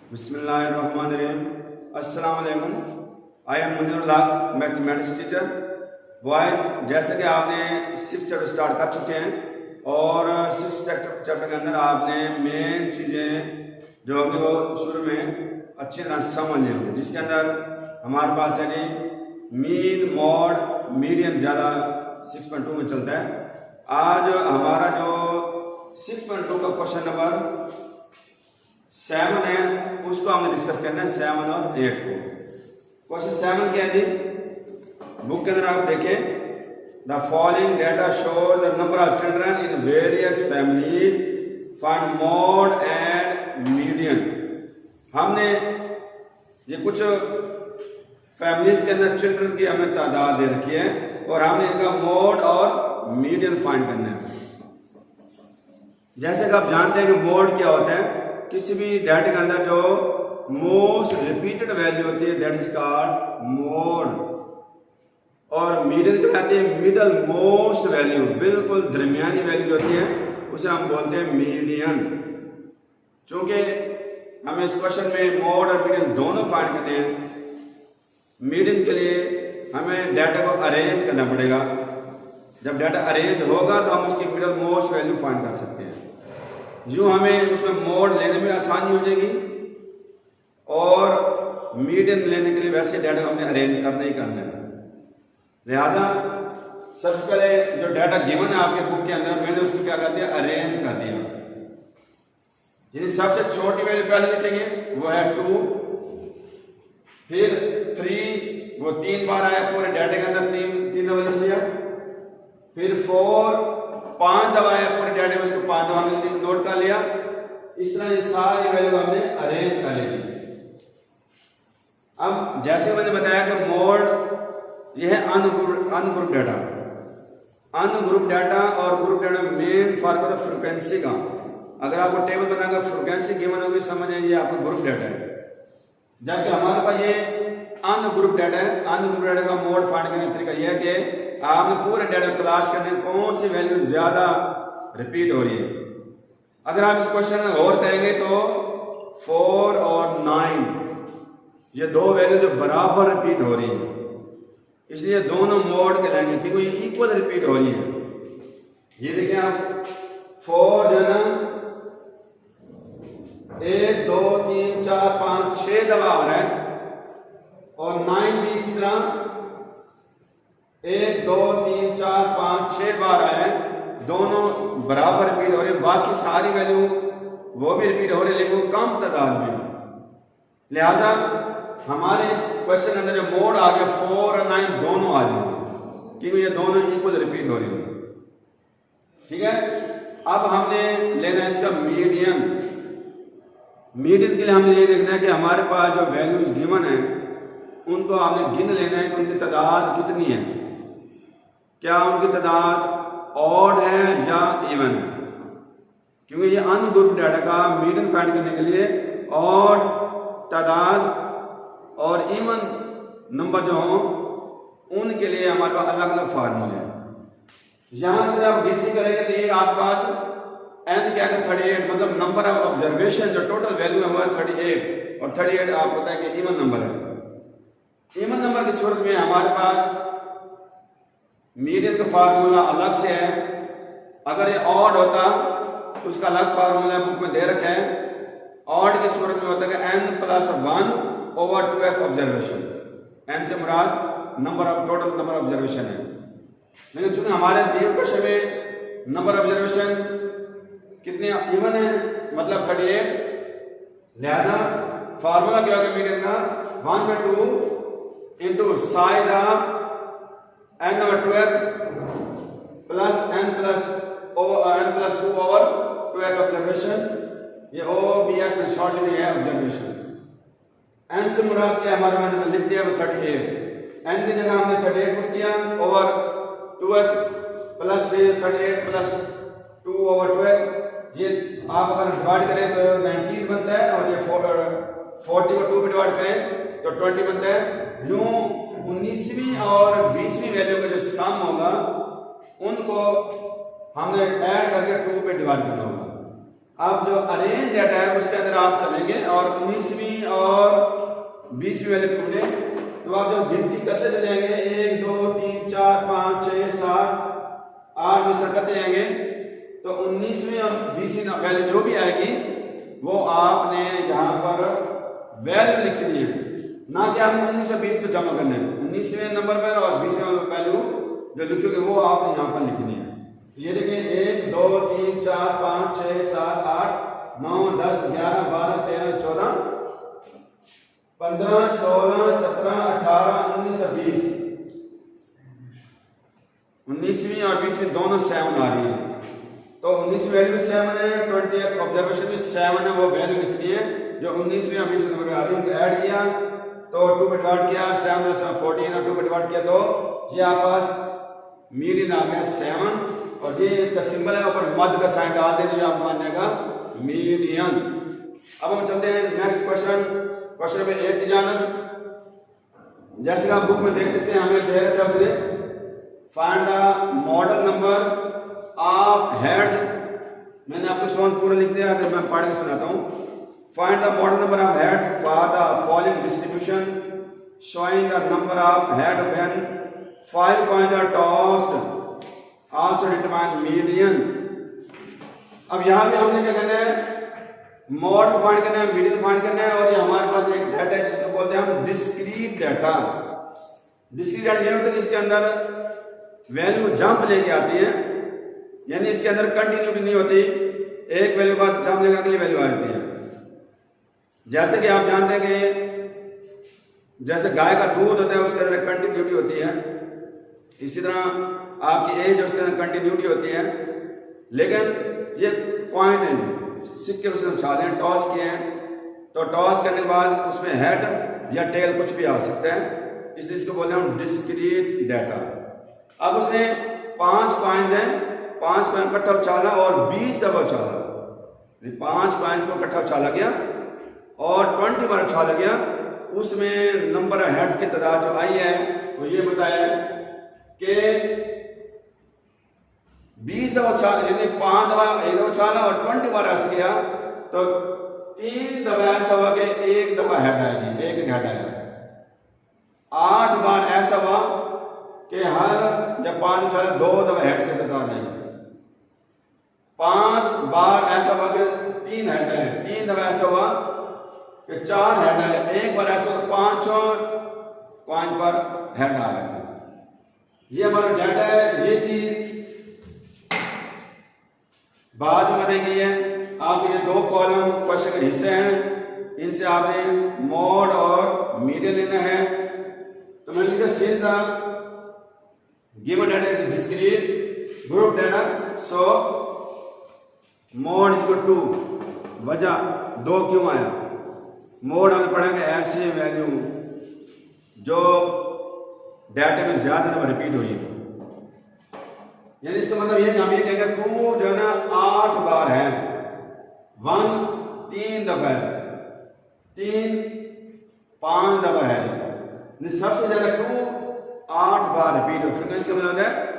बिस्मिल्लाहिर्रहमानिर्रहीम। अस्सलाम वालेकुम। आई एम मुनीरुल हक, मैथमेटिक्स टीचर बॉयज। जैसे कि आपने 6th चैप्टर स्टार्ट कर चुके हैं और 6th चैप्टर के अंदर आपने मेन चीज़ें जो होंगी वो शुरू में अच्छी तरह समझनी होंगी, जिसके अंदर हमारे पास है जी मीन, मॉड, मीडियन ज़्यादा 6.2 में चलता है। आज हमारा जो 6.2 का क्वेश्चन नंबर 7 है उसको हमने डिस्कस करना है, 7 और 8 को। क्वेश्चन 7 क्या है जी, बुक के अंदर आप देखें, the following data shows the number of children in various families, find mod and median. हमने ये कुछ फैमिलीज के अंदर चिल्ड्रन की हमें तादाद दे रखी है और हमने इनका मॉड और मीडियन फाइंड करना है। जैसे कि आप जानते हैं कि मॉड क्या होता है, किसी भी डाटा के अंदर जो मोस्ट रिपीटेड वैल्यू होती है दैट इज कॉल्ड मॉड, और मीडियन कहलाते हैं मिडल मोस्ट वैल्यू, बिल्कुल दरमियानी वैल्यू जो होती है उसे हम बोलते हैं मीडियन। चूंकि हमें इस क्वेश्चन में मॉड और मीडियन दोनों फाइंड करने हैं, मीडियन के लिए हमें डाटा को अरेंज करना पड़ेगा। जब डाटा अरेंज होगा तो हम उसकी मिडल मोस्ट वैल्यू फाइंड कर सकते हैं। यूँ हमें उसमें मोड लेने में आसानी हो जाएगी और मीडियन लेने के लिए वैसे डाटा को हमने अरेंज करना ही करना है। लिहाजा सबसे पहले जो डाटा गिवन है आपके बुक के अंदर, मैंने उसको क्या कर दिया, अरेंज कर दिया। यानी सबसे छोटी वैल्यू पहले लिखेंगे, वो है 2, फिर 3, वो 3 बार आया पूरे डाटे के अंदर, 3 दफा लिख लिया। फिर 4 5 दफा आया पूरे डाटे में, उसको 5 दफा नोट कर लिया। इस तरह ये सारी वैल्यू हमने अरेंज कर ली। अब जैसे मैंने बताया कि मोड ये है अनग्रुप डाटा। अनग्रुप डाटा और ग्रुप डाटा में मेन फर्क होता है फ्रीक्वेंसी का। अगर आपको टेबल बनाकर फ्रीक्वेंसी गिवन होगी, समझ ये आपका ग्रुप डाटा है, जबकि हमारे पास ये अनग्रुप डाटा है। अनग्रुप डाटा का मोड फाइंड करने का तरीका यह है कि आपने पूरे डाटा को तलाश करने कौन सी वैल्यू ज्यादा रिपीट हो रही है। अगर आप इस क्वेश्चन में गौर करेंगे तो 4 और 9 ये दो वैल्यू जो बराबर रिपीट हो रही है, इसलिए दोनों मोड के लाएंगे क्योंकि ये इक्वल रिपीट हो रही है। ये देखिए आप 4 जो है ना 1 2 3 4 5 6 दफा आ रहा है, और 9 भी इसी तरह 1 2 3 4 5 6 बार आया है। दोनों बराबर रिपीट हो रही है, बाकी सारी वैल्यू वो भी रिपीट हो रही है लेकिन वो कम तादाद में। लिहाजा हमारे इस क्वेश्चन के अंदर जो मोड आ गया 4 और 9 दोनों आ जाएंगे क्योंकि ये दोनों इक्वल रिपीट हो रही है। ठीक है, अब हमने लेना है इसका मीडियन। मीडियन के लिए हमने ये देखना है कि हमारे पास जो वैल्यूज गिवन है उनको आपने गिन लेना है कि उनकी तादाद कितनी है, क्या उनकी तादाद ऑड है या इवन है। क्योंकि ये अनग्रुप डाटा का मीडियन फाइंड करने के लिए ऑड तादाद और इवन नंबर जो हो उनके लिए हमारे पास अलग अलग फार्मूले हैं। यहां अगर आप गिनती करेंगे तो ये आपके पास n क्या है 38, मतलब नंबर ऑफ ऑब्जर्वेशन जो टोटल वैल्यू है वो है 38, और 38 आप पता है कि इवन नंबर है। इवन नंबर की सूरत में हमारे पास मीडियन का फार्मूला अलग से है। अगर ये ऑड होता तो उसका अलग फार्मूला बुक में दे रखा है। ऑड की सूरत में होता है कि n + 1 over 2x observation. n से मुराद number of total number observation है, लेकिन चूंकि हमारे दिए क्वेश्चन में नंबर ऑब्जर्वेशन कितने इवन है, मतलब 38, लिहाजा फार्मूला क्या होगा मीडियन का 1/2 into size of n over 2x plus n plus 2 over 2x observation. ये OBS में शॉर्ट लिखी है ऑब्जर्वेशन। n से मुराद क्या हमारे पास लिख दिया 38, n की जगह हमने 38 पुट किया over 2x plus 38 plus 2 over 2x। ये आप अगर डिवाइड करें तो 19 बनता है, और ये 40 को 2 पे डिवाइड करें तो 20 बनता है। यूं 19वीं और 20वीं वैल्यू का जो सम होगा उनको हमने ऐड करके 2 पे डिवाइड करना होगा। अब जो अरेंज डाटा है उसके अंदर आप चलेंगे और 19वीं और 20वीं वैल्यू ढूंढे तो आप जब गिनती करते चले जाएंगे 1 2 3 4 5 6 7 8 में करते जाएंगे तो 19वीं और 20वीं वैल्यू जो भी आएगी वो आपने यहाँ पर वैल्यू लिखनी है, ना कि आपने 19 से 20 को जमा करना है। 19वें नंबर पर और 20वें वैल्यू जो लिखोगे वो आपने यहाँ पर लिखनी है। ये देखिए 1 2 3 4 5 6 7 8 9 10 11 12 13 14 15 16 17 18 19 और 20। 19वीं और 20वीं दोनों 7 आ रही है तो 19वीं वैल्यू 7 है, 20th ऑब्जर्वेशन में 7 है, वो वैल्यू लिखनी है जो 19वीं और 20वीं नंबर में आ रही है। उनको ऐड किया तो 2 पे डिवाइड किया 7 10 14 और 2 पे डिवाइड किया तो ये आपके पास मीडियन आ गया 7 और ये इसका सिंबल है ऊपर मध्य का साइन डाल देते जो आपको मान जाएगा मीडियन। अब हम चलते हैं नेक्स्ट क्वेश्चन, क्वेश्चन नंबर 8 की जानब। जैसे आप बुक में देख सकते हैं हमें दे रखा है find the modal number of heads. मैंने आपको सवाल पूरा लिख दिया, अगर मैं पढ़ के सुनाता हूं। Find the modal number of heads for the following distribution showing the number of head when 5 coins are tossed, also determine median. अब यहां पे हमने क्या करना है, मॉड फाइंड करना है, मीडियन फाइंड करना है और ये हमारे पास एक डाटा है जिसको बोलते हैं हम डिस्क्रीट डाटा। डिस्क्रीट डाटा ये होता है कि इसके अंदर वैल्यू जंप लेके आती है, यानी इसके अंदर कंटिन्यूटी नहीं होती, एक वैल्यू बाद जंप लेकर अगली वैल्यू आ जाती है। जैसे कि आप जानते हैं कि जैसे गाय का दूध होता है उसके अंदर कंटिन्यूटी होती है, इसी तरह आपकी एज है उसके अंदर कंटिन्यूटी होती है। लेकिन ये पॉइंट है, सिक्के उसने उछाले हैं, टॉस किए हैं, तो टॉस करने के बाद उसमें हेड या टेल कुछ भी आ सकता है, इसलिए इसको बोलते हैं हम डिस्क्रीट डाटा। अब उसने 5 कॉइन्स हैं, 5 कॉइन इकट्ठा उछाला और 20 दफा उछाला, 5 कॉइन्स को इकट्ठा उछाला गया और 20 बार उछाला गया, उसमें नंबर ऑफ हेड्स की तादाद जो आई है वो ये बताया कि 20 दफा उछाला, यानी 5 दफा एक दफा उछाला और 20 बार ऐसा किया तो 3 दफा ऐसा हुआ कि 1 दफा हेड आएगी, एक हेड आएगा। 8 बार ऐसा हुआ कि हर जब 5 उछाला 2 दफा हेड्स की तादाद आई। 5 बार ऐसा हुआ कि 3 हेड आए, 3 दफा ऐसा हुआ कि 4 हेड आए, एक बार ऐसा तो 5 कॉइन पर हेड आ गए। ये हमारा डाटा है, ये चीज बाद में बताई गई है। आप ये 2 कॉलम क्वेश्चन के हिस्से हैं, इनसे आपने मॉड और मीडियन लेना है। तो मैंने लिखा since the given data is discrete group data so mode equal to, वजह 2 क्यों आया, मोड हमने पढ़ा कि ऐसे वैल्यू जो डाटा में ज्यादा दफा रिपीट हुई, यानी इसका मतलब ये हम ये कहेंगे 2 जो है ना 8 बार है, 1 3 दफा है, 3 5 दफा है, सबसे ज्यादा 2 8 बार रिपीट हो। फ्रीक्वेंसी का मतलब है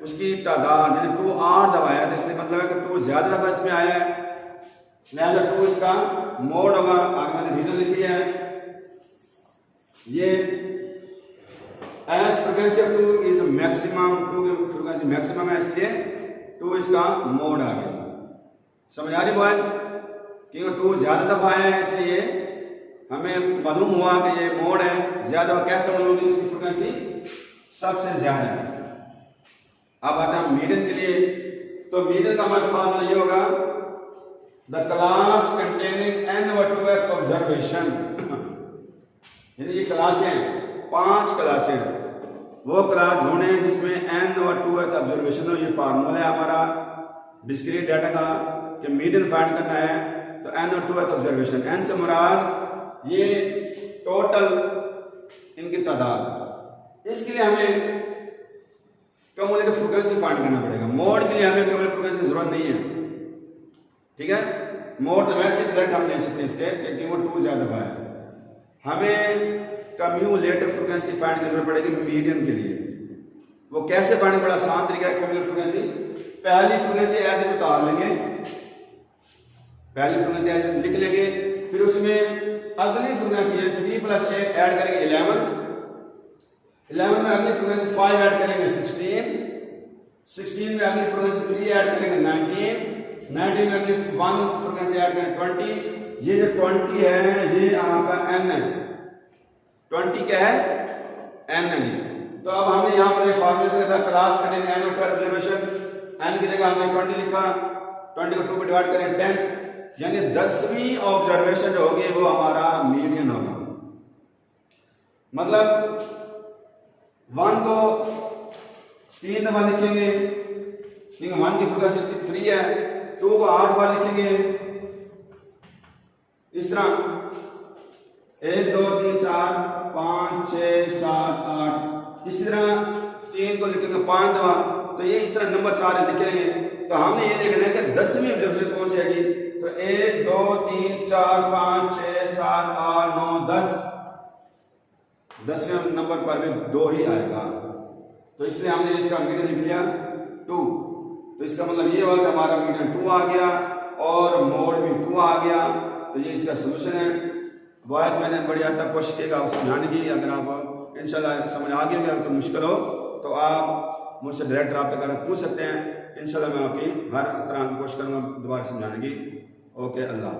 उसकी तादाद, यानी 2 8 दफा है, इसलिए मतलब है कि 2 ज्यादा दफा इसमें आया है, लिहाजा 2 इसका मोड होगा। आगे मैंने रीजन लिखी है, ये as frequency of 2 is maximum, 2 की फ्रीक्वेंसी मैक्सिमम है इसलिए 2 इसका मोड आ गया। समझ आ रही बात, क्योंकि 2 ज्यादा दफा है इसलिए हमें मालूम हुआ कि ये मोड है, ज्यादा कैसे मालूम हुई, उसकी फ्रीक्वेंसी सबसे ज्यादा है। अब आते हैं मीडियन के लिए, तो मीडियन का हमारा फॉर्मूला ये होगा the class containing n over 2th observation यानी ये क्लासें हैं, 5 क्लासें हैं, वो क्लास ढूंढे जिसमें n over 2th ऑब्जर्वेशन हो। ये फार्मूला है हमारा डिस्क्रीट डाटा का कि मीडियन फाइंड करना है, तो n over 2th observation, n से मुराद ये टोटल इनकी तादाद। इसके लिए हमें कम्युलेटिव फ्रीक्वेंसी फाइंड करना पड़ेगा। मोड के लिए हमें कम्युलेटिव फ्रीक्वेंसी की जरूरत नहीं है, ठीक है। मोड तो वैसे डायरेक्ट हम ले सकते हैं इसके, क्योंकि वो 2 ज्यादा है। हमें कम्युलेटिव फ्रीक्वेंसी फाइंड करनी जरूरत पड़ेगी मीडियन के लिए। वो कैसे फाइंड, बड़ा आसान तरीका है कम्युलेटिव फ्रीक्वेंसी। पहली फ्रीक्वेंसी ऐसे उतार लेंगे, पहली फ्रीक्वेंसी ऐसे लिख लेंगे, फिर उसमें अगली फ्रीक्वेंसी है 3 प्लस 1 ऐड करेंगे 11 में अगली फ्रीक्वेंसी 5 ऐड करेंगे 16 में अगली फ्रीक्वेंसी 3 ऐड करेंगे 19 में अगली 1 फ्रीक्वेंसी ऐड करेंगे 20। ये जो 20 है ये आपका n है, 20 क्या है n है। तो अब हमने यहाँ पर एक फार्मूले के साथ क्लास करेंगे n और ऑब्जर्वेशन, n की जगह हमने 20 लिखा, 20 को 2 पे डिवाइड करें 10, यानी 10वीं ऑब्जर्वेशन जो होगी वो हमारा मीडियन होगा। मतलब 1 को 3 दफा लिखेंगे क्योंकि 1 की फ्रीक्वेंसी 3 है, 2 को 8 बार लिखेंगे इस तरह 1 2 3 4 5 6 7 8, इसी तरह 3 को लिखेंगे 5 दफा, तो ये इस तरह नंबर सारे लिखेंगे। तो हमने ये लिखना है कि 10वीं ऑब्जर्वेशन कौन सी आएगी, तो 1 2 3 4 5 6 7 8 9 10, 10वें नंबर पर भी 2 ही आएगा, तो इसलिए हमने इसका मीडियन लिख लिया 2। तो इसका मतलब ये हुआ कि हमारा मीडियन 2 आ गया और मोड भी 2 आ गया। तो ये इसका सोल्यूशन है। बॉयज मैंने बड़ी हद तक कोशिश किया समझाने की, अगर आप इंशाल्लाह समझ आ गया तो मुश्किल हो तो आप मुझसे डायरेक्ट रब्ता कर पूछ सकते हैं। इंशाल्लाह मैं आपकी हर तरह की कोशिश करूँगा दोबारा समझाने की। ओके, अल्लाह।